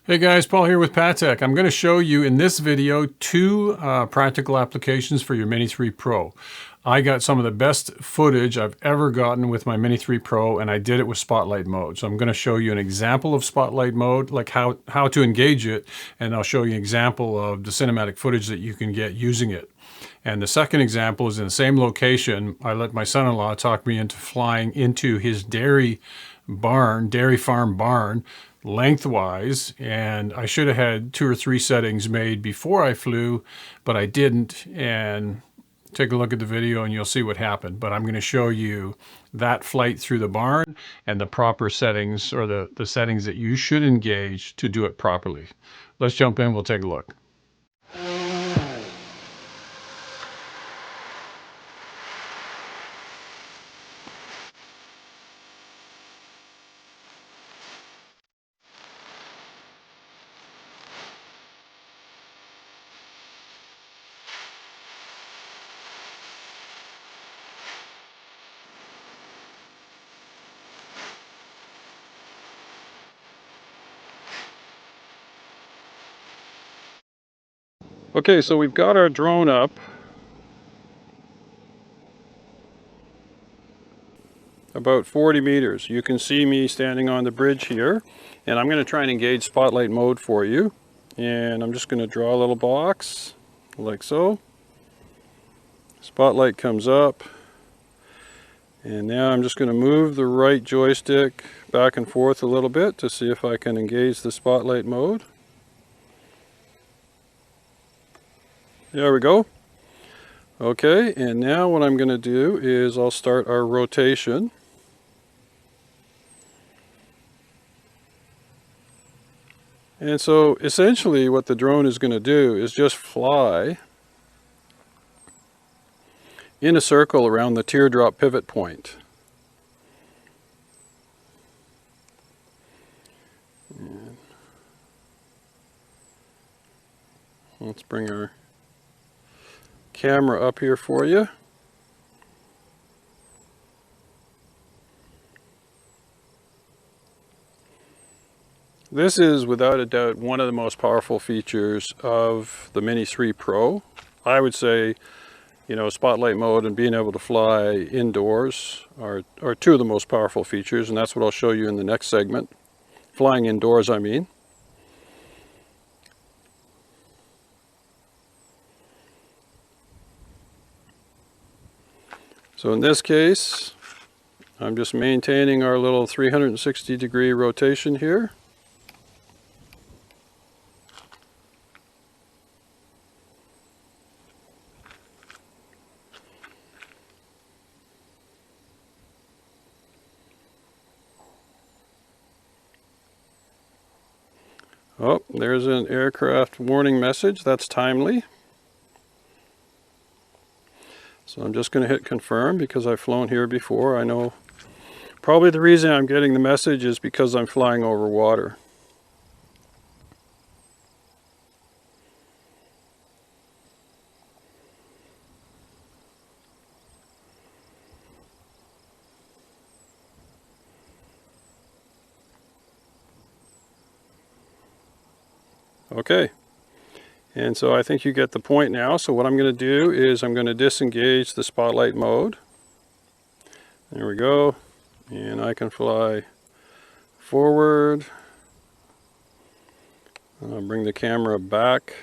Hey guys, Paul here with Patek. I'm going to show you in this video two practical applications for your Mini 3 Pro. I got some of the best footage I've ever gotten with my Mini 3 Pro, and I did it with Spotlight mode. So I'm going to show you an example of Spotlight mode, like how to engage it, and I'll show you an example of the cinematic footage that you can get using it. And the second example is in the same location. I let my son-in-law talk me into flying into his dairy farm barn, lengthwise, and I should have had 2 or 3 settings made before I flew, but I didn't. And take a look at the video and you'll see what happened. But I'm going to show you that flight through the barn and the proper settings, or the settings that you should engage to do it properly. Let's jump in, we'll take a look. Okay, so we've got our drone up. About 40 meters. You can see me standing on the bridge here, and I'm going to try and engage Spotlight mode for you. And I'm just going to draw a little box like so. Spotlight comes up, and now I'm just going to move the right joystick back and forth a little bit to see if I can engage the Spotlight mode. There we go. Okay, and now what I'm going to do is I'll start our rotation. And so essentially what the drone is going to do is just fly in a circle around the teardrop pivot point. And let's bring our camera up here for you. This is without a doubt one of the most powerful features of the Mini 3 Pro. I would say, you know, Spotlight mode and being able to fly indoors are two of the most powerful features, and that's what I'll show you in the next segment. Flying indoors, I mean. So in this case, I'm just maintaining our little 360-degree rotation here. Oh, there's an aircraft warning message. That's timely. So I'm just going to hit confirm because I've flown here before. I know probably the reason I'm getting the message is because I'm flying over water. Okay, and so I think you get the point now. So what I'm going to do is I'm going to disengage the Spotlight mode. There we go, and I can fly forward. I'll bring the camera back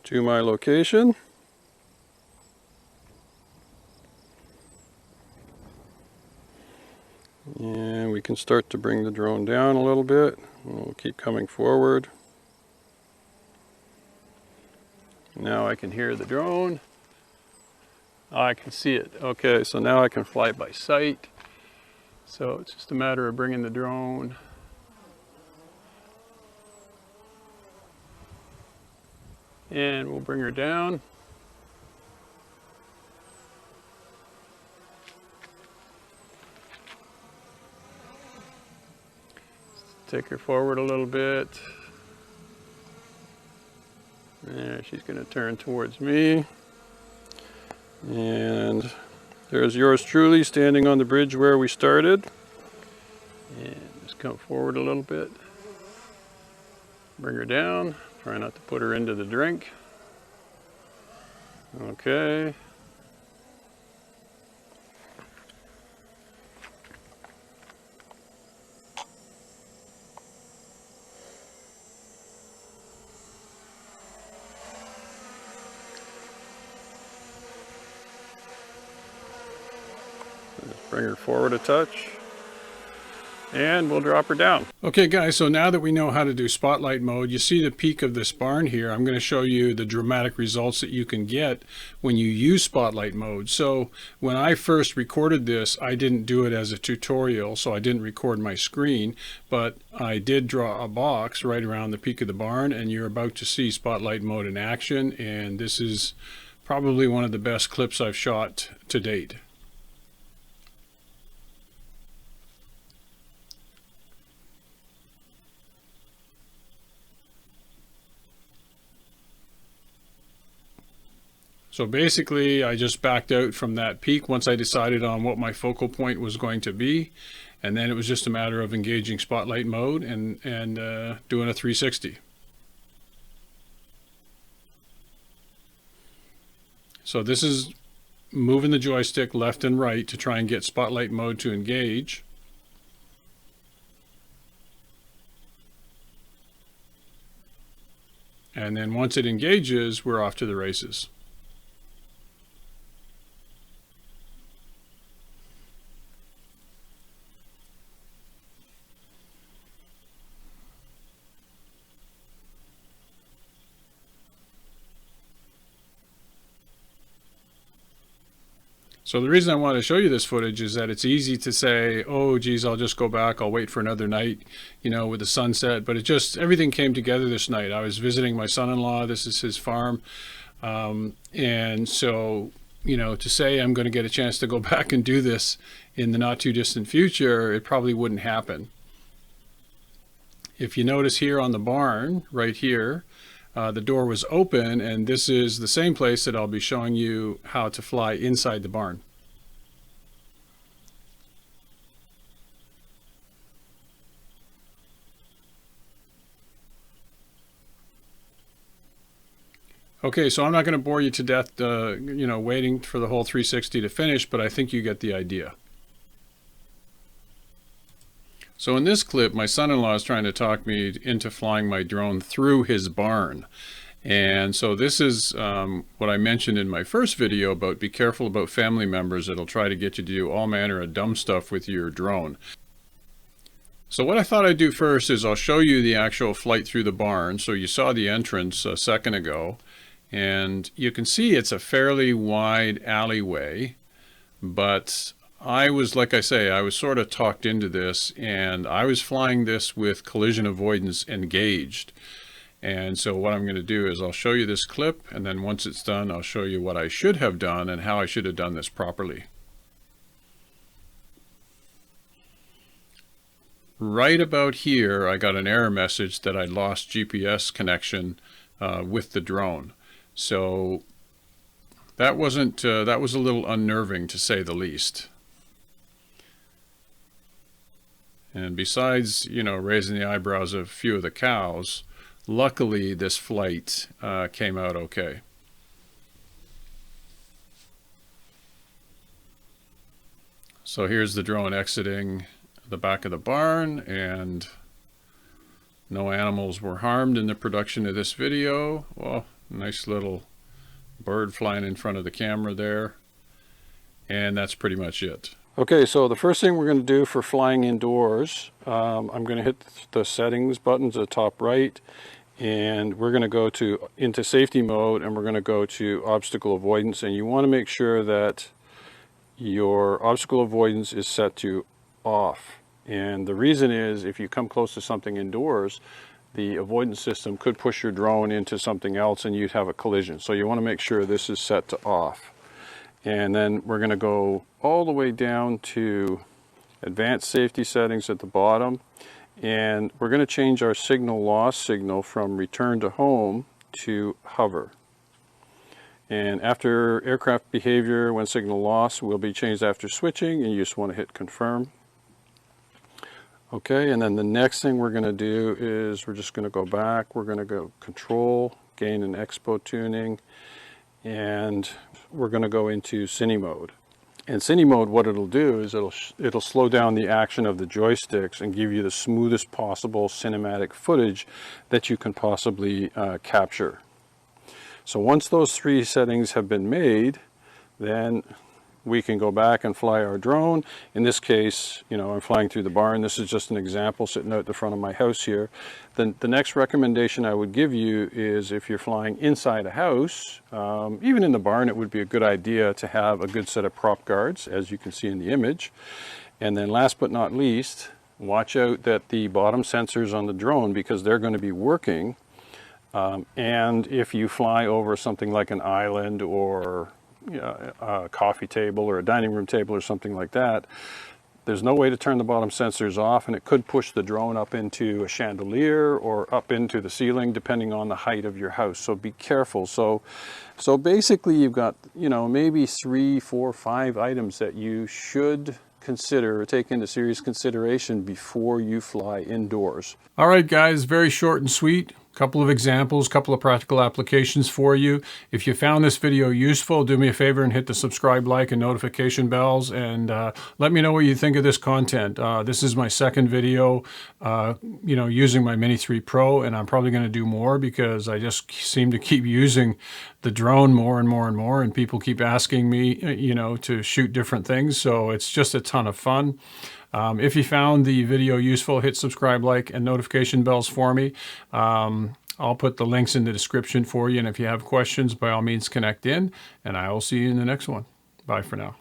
to my location. And we can start to bring the drone down a little bit. We'll keep coming forward. Now I can hear the drone. I can see it. Okay, so now I can fly by sight. So it's just a matter of bringing the drone and we'll bring her down. Take her forward a little bit. There, she's going to turn towards me. And there's yours truly standing on the bridge where we started. And just come forward a little bit. Bring her down. Try not to put her into the drink. Okay. Just bring her forward a touch. And we'll drop her down. Okay guys, so now that we know how to do spotlight mode, you see the peak of this barn here. I'm going to show you the dramatic results that you can get when you use spotlight mode. So when I first recorded this, I didn't do it as a tutorial, so I didn't record my screen, but I did draw a box right around the peak of the barn, and you're about to see spotlight mode in action, and this is probably one of the best clips I've shot to date. So basically, I just backed out from that peak once I decided on what my focal point was going to be, and then it was just a matter of engaging spotlight mode and doing a 360. So this is moving the joystick left and right to try and get spotlight mode to engage. And then once it engages, we're off to the races. So the reason I want to show you this footage is that it's easy to say, oh geez, I'll just go back, I'll wait for another night, you know, with the sunset. But it just, everything came together this night. I was visiting my son-in-law, this is his farm. And so, you know, to say I'm going to get a chance to go back and do this in the not too distant future, it probably wouldn't happen. If you notice here on the barn, right here, the door was open, and this is the same place that I'll be showing you how to fly inside the barn. Okay, so I'm not going to bore you to death, you know, waiting for the whole 360 to finish, but I think you get the idea. So in this clip, my son-in-law is trying to talk me into flying my drone through his barn. And so this is what I mentioned in my first video about be careful about family members that'll try to get you to do all manner of dumb stuff with your drone. So what I thought I'd do first is I'll show you the actual flight through the barn. So you saw the entrance a second ago, and you can see it's a fairly wide alleyway, but I was, like I say, I was sort of talked into this, and I was flying this with collision avoidance engaged. And so what I'm going to do is I'll show you this clip, and then once it's done, I'll show you what I should have done and how I should have done this properly. Right about here, I got an error message that I lost GPS connection with the drone. So that was a little unnerving, to say the least. And besides, you know, raising the eyebrows of a few of the cows, luckily this flight came out okay. So here's the drone exiting the back of the barn, and no animals were harmed in the production of this video. Well, nice little bird flying in front of the camera there. And that's pretty much it. Okay, so the first thing we're going to do for flying indoors, I'm going to hit the settings buttons at the top right, and we're going to go into safety mode, and we're going to go to obstacle avoidance. And you want to make sure that your obstacle avoidance is set to off. And the reason is, if you come close to something indoors, the avoidance system could push your drone into something else and you'd have a collision. So you want to make sure this is set to off. And then we're going to go all the way down to advanced safety settings at the bottom, and we're going to change our signal loss signal from return to home to hover. And after aircraft behavior, when signal loss will be changed after switching, and you just want to hit confirm. Okay, and then the next thing we're going to do is we're just going to go back. We're going to go Control, Gain and Expo Tuning, and we're going to go into Cine Mode. In Cine Mode, what it'll do is it'll slow down the action of the joysticks and give you the smoothest possible cinematic footage that you can possibly capture. So once those three settings have been made, then we can go back and fly our drone. In this case, you know, I'm flying through the barn. This is just an example sitting out the front of my house here. The next recommendation I would give you is if you're flying inside a house, even in the barn, it would be a good idea to have a good set of prop guards, as you can see in the image. And then last but not least, watch out that the bottom sensors on the drone, because they're going to be working. And if you fly over something like an island or a coffee table or a dining room table or something like that, there's no way to turn the bottom sensors off, and it could push the drone up into a chandelier or up into the ceiling depending on the height of your house. So be careful. So basically you've got, you know, maybe 3, 4, 5 items that you should consider or take into serious consideration before you fly indoors. All right, guys, very short and sweet. Couple of examples, couple of practical applications for you. If you found this video useful, do me a favor and hit the subscribe, like, and notification bells, and let me know what you think of this content. This is my second video, you know, using my Mini 3 Pro, and I'm probably going to do more because I just seem to keep using the drone more and more and more, and people keep asking me, you know, to shoot different things. So it's just a ton of fun. If you found the video useful, hit subscribe, like, and notification bells for me. I'll put the links in the description for you. And if you have questions, by all means, connect in, and I will see you in the next one. Bye for now.